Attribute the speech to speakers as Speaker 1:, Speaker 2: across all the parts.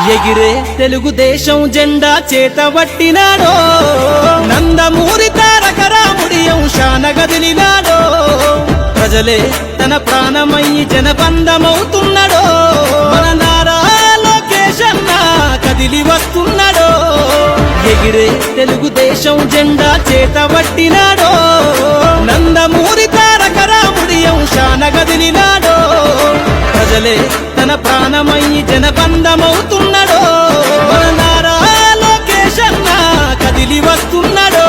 Speaker 1: ఎగిరే తెలుగుదేశం జెండా చేతబట్టినాడో, నందమూరి తారక రాముడి అంశాన గదిలినాడో, ప్రజలే తన ప్రాణమయ్యి జనబంధమవుతున్నాడో, మన నారా లోకేష్ అన్న కదిలి వస్తున్నాడో, ఎగిరే తెలుగుదేశం జెండా చేతబట్టినాడో, నందమూరి తారక రాముడి అంశాన గదిలినాడో, ప్రజలే తన ప్రాణమయ్యి జనబంధమవుతున్నాడో, మన నారా లోకేష్ అన్న కదిలి వస్తున్నాడో.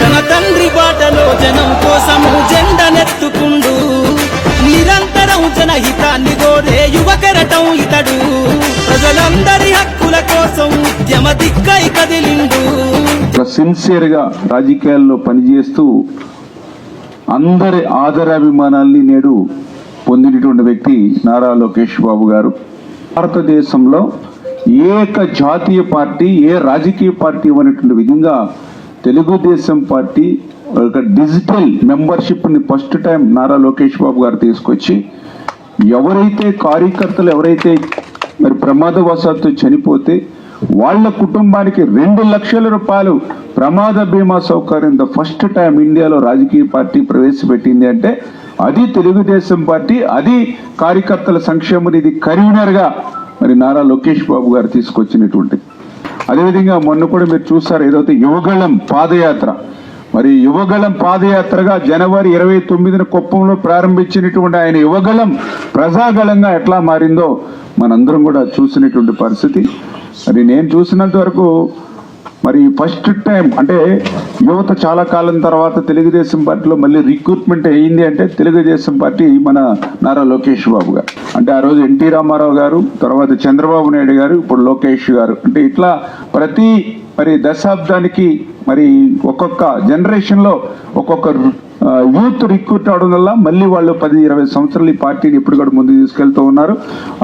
Speaker 1: తన తండ్రి బాటలో జనం కోసము జెండనెత్తుకుండు, నిరంతరం జనహితాన్ని కోరే యువకరటం ఇతడు, ప్రజలందరి హక్కుల కోసం ఉద్యమ దిక్కై కదిలిండు.
Speaker 2: సిన్సియర్ గా రాజకీయాల్లో పనిచేస్తూ అందరి ఆదరాభిమానాల్ని నేడు పొందినటువంటి వ్యక్తి నారా లోకేష్ బాబు గారు. భారతదేశంలో ఏక జాతీయ పార్టీ, ఏ రాజకీయ పార్టీ అనేటువంటి విధంగా తెలుగుదేశం పార్టీ ఒక డిజిటల్ మెంబర్షిప్ని ఫస్ట్ టైం నారా లోకేష్ బాబు గారు తీసుకొచ్చి, ఎవరైతే కార్యకర్తలు ఎవరైతే మరి ప్రమాదవశాత్తు చనిపోతే వాళ్ళ కుటుంబానికి 2 లక్షల రూపాయలు ప్రమాద బీమా సౌకర్యం ద ఫస్ట్ టైం ఇండియాలో రాజకీయ పార్టీ ప్రవేశపెట్టింది అంటే అది తెలుగుదేశం పార్టీ, అది కార్యకర్తల సంక్షేమ నిధి కన్వీనర్గా మరి నారా లోకేష్ బాబు గారు తీసుకొచ్చినటువంటి. అదేవిధంగా మొన్న కూడా మీరు చూసారు ఏదైతే యువగళం పాదయాత్ర, మరి యువగళం పాదయాత్రగా జనవరి 29న కుప్పంలో ప్రారంభించినటువంటి ఆయన యువగళం ప్రజాగళంగా ఎట్లా మారిందో మనందరం కూడా చూసినటువంటి పరిస్థితి. మరి నేను చూసినంత వరకు మరి ఫస్ట్ టైం అంటే యువత చాలా కాలం తర్వాత తెలుగుదేశం పార్టీలో మళ్ళీ రిక్రూట్మెంట్ అయ్యింది అంటే తెలుగుదేశం పార్టీ మన నారా లోకేష్ బాబు గారు. అంటే ఆ రోజు ఎన్టీ రామారావు గారు, తర్వాత చంద్రబాబు నాయుడు గారు, ఇప్పుడు లోకేష్ గారు. అంటే ఇట్లా ప్రతి మరి దశాబ్దానికి మరి ఒక్కొక్క జనరేషన్లో ఒక్కొక్క యూత్ రిక్రూట్ అవడం వల్ల మళ్ళీ వాళ్ళు 10-20 సంవత్సరాలు ఈ పార్టీని ఇప్పుడు కూడా ముందుకు తీసుకెళ్తూ ఉన్నారు.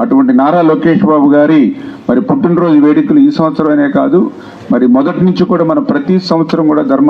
Speaker 2: అటువంటి నారా లోకేష్ బాబు గారి మరి పుట్టినరోజు వేడుకలు ఈ సంవత్సరమే కాదు, మరి మొదటి నుంచి కూడా మన ప్రతి సంవత్సరం కూడా ధర్మ